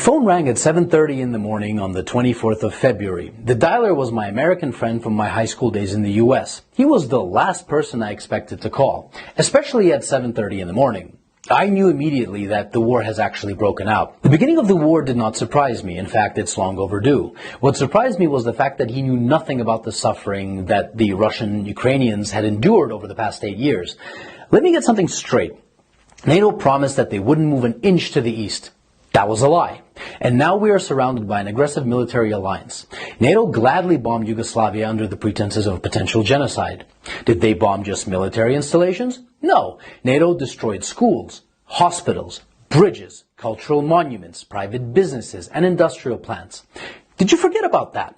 phone rang at 7:30 in the morning on the 24th of February. The dialer was my American friend from my high school days in the US. He was the last person I expected to call, especially at 7:30 in the morning. I knew immediately that the war has actually broken out. The beginning of the war did not surprise me. In fact, it's long overdue. What surprised me was the fact that he knew nothing about the suffering that the Russian Ukrainians had endured over the past 8 years. Let me get something straight. NATO promised that they wouldn't move an inch to the east. That was a lie. And now we are surrounded by an aggressive military alliance. NATO gladly bombed Yugoslavia under the pretenses of potential genocide. Did they bomb just military installations? No. NATO destroyed schools, hospitals, bridges, cultural monuments, private businesses, and industrial plants. Did you forget about that?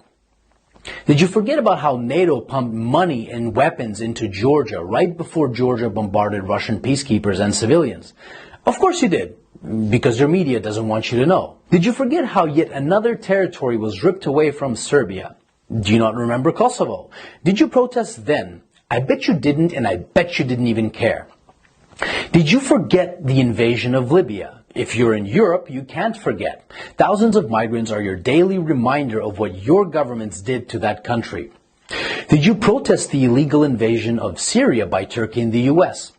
Did you forget about how NATO pumped money and weapons into Georgia right before Georgia bombarded Russian peacekeepers and civilians? Of course you did, because your media doesn't want you to know. Did you forget how yet another territory was ripped away from Serbia? Do you not remember Kosovo? Did you protest then? I bet you didn't, and I bet you didn't even care. Did you forget the invasion of Libya? If you're in Europe, you can't forget. Thousands of migrants are your daily reminder of what your governments did to that country. Did you protest the illegal invasion of Syria by Turkey and the US?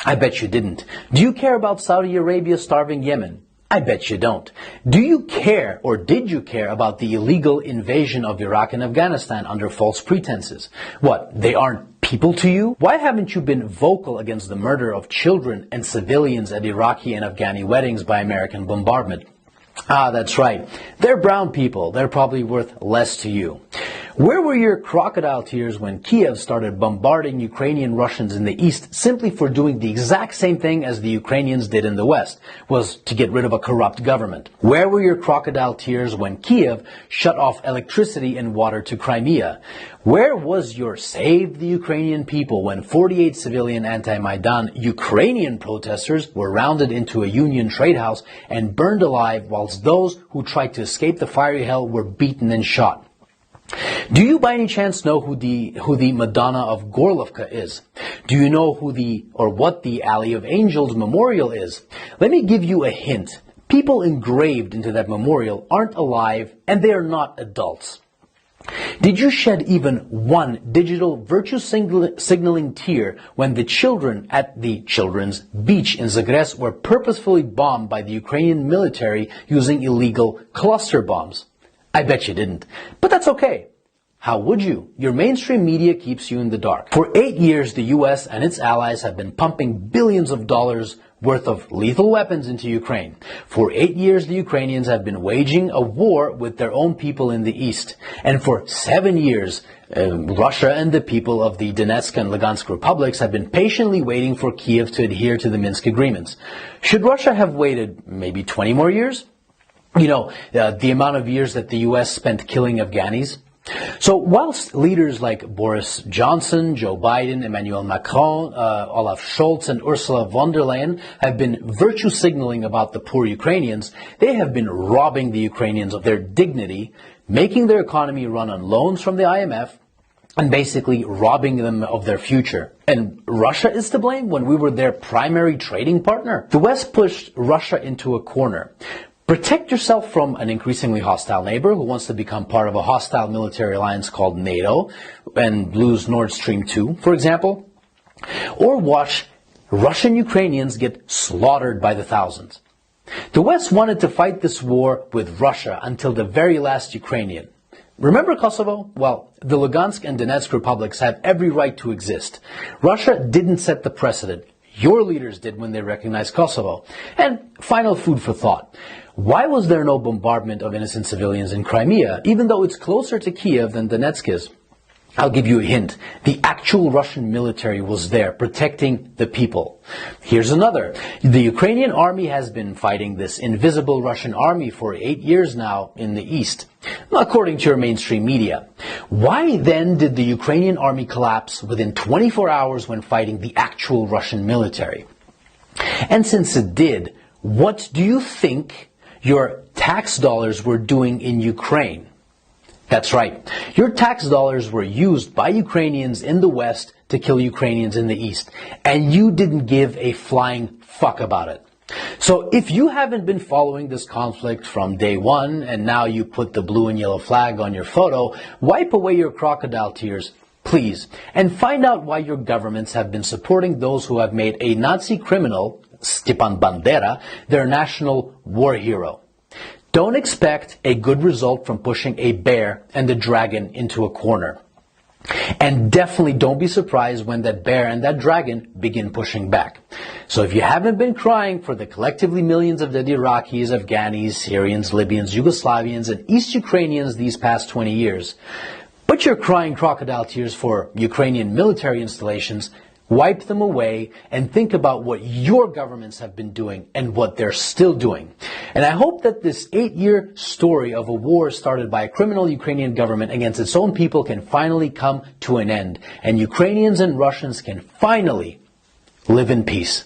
I bet you didn't. Do you care about Saudi Arabia starving Yemen? I bet you don't. Do you care, or did you care, about the illegal invasion of Iraq and Afghanistan under false pretenses? What, they aren't people to you? Why haven't you been vocal against the murder of children and civilians at Iraqi and Afghani weddings by American bombardment? Ah, that's right. They're brown people. They're probably worth less to you. Where were your crocodile tears when Kiev started bombarding Ukrainian Russians in the east simply for doing the exact same thing as the Ukrainians did in the west, was to get rid of a corrupt government? Where were your crocodile tears when Kiev shut off electricity and water to Crimea? Where was your Save the Ukrainian People when 48 civilian anti-Maidan Ukrainian protesters were rounded into a Union trade house and burned alive, whilst those who tried to escape the fiery hell were beaten and shot? Do you by any chance know who the Madonna of Gorlovka is? Do you know what the Alley of Angels memorial is? Let me give you a hint. People engraved into that memorial aren't alive, and they are not adults. Did you shed even one digital virtue signaling tear when the children at the children's beach in Zagreb were purposefully bombed by the Ukrainian military using illegal cluster bombs? I bet you didn't. But that's okay. How would you? Your mainstream media keeps you in the dark. For 8 years, the US and its allies have been pumping billions of dollars worth of lethal weapons into Ukraine. For 8 years, the Ukrainians have been waging a war with their own people in the east. And for 7 years, Russia and the people of the Donetsk and Lugansk republics have been patiently waiting for Kiev to adhere to the Minsk agreements. Should Russia have waited maybe 20 more years? You know, the amount of years that the US spent killing Afghanis. So whilst leaders like Boris Johnson, Joe Biden, Emmanuel Macron, Olaf Scholz, and Ursula von der Leyen have been virtue signaling about the poor Ukrainians, they have been robbing the Ukrainians of their dignity, making their economy run on loans from the IMF, and basically robbing them of their future. And Russia is to blame when we were their primary trading partner? The West pushed Russia into a corner. Protect yourself from an increasingly hostile neighbor who wants to become part of a hostile military alliance called NATO and lose Nord Stream 2, for example. Or watch Russian Ukrainians get slaughtered by the thousands. The West wanted to fight this war with Russia until the very last Ukrainian. Remember Kosovo? Well, the Lugansk and Donetsk republics have every right to exist. Russia didn't set the precedent. Your leaders did when they recognized Kosovo. And final food for thought. Why was there no bombardment of innocent civilians in Crimea, even though it's closer to Kiev than Donetsk is? I'll give you a hint. The actual Russian military was there, protecting the people. Here's another. The Ukrainian army has been fighting this invisible Russian army for 8 years now in the east, according to your mainstream media. Why then did the Ukrainian army collapse within 24 hours when fighting the actual Russian military? And since it did, what do you think your tax dollars were doing in Ukraine? That's right. Your tax dollars were used by Ukrainians in the West to kill Ukrainians in the East, and you didn't give a flying fuck about it. So if you haven't been following this conflict from day one and now you put the blue and yellow flag on your photo, wipe away your crocodile tears, please, and find out why your governments have been supporting those who have made a Nazi criminal, Stepan Bandera, their national war hero. Don't expect a good result from pushing a bear and the dragon into a corner. And definitely don't be surprised when that bear and that dragon begin pushing back. So if you haven't been crying for the collectively millions of dead Iraqis, Afghanis, Syrians, Libyans, Yugoslavians, and East Ukrainians these past 20 years, but you're crying crocodile tears for Ukrainian military installations, wipe them away and think about what your governments have been doing and what they're still doing. And I hope that this 8-year story of a war started by a criminal Ukrainian government against its own people can finally come to an end, and Ukrainians and Russians can finally live in peace.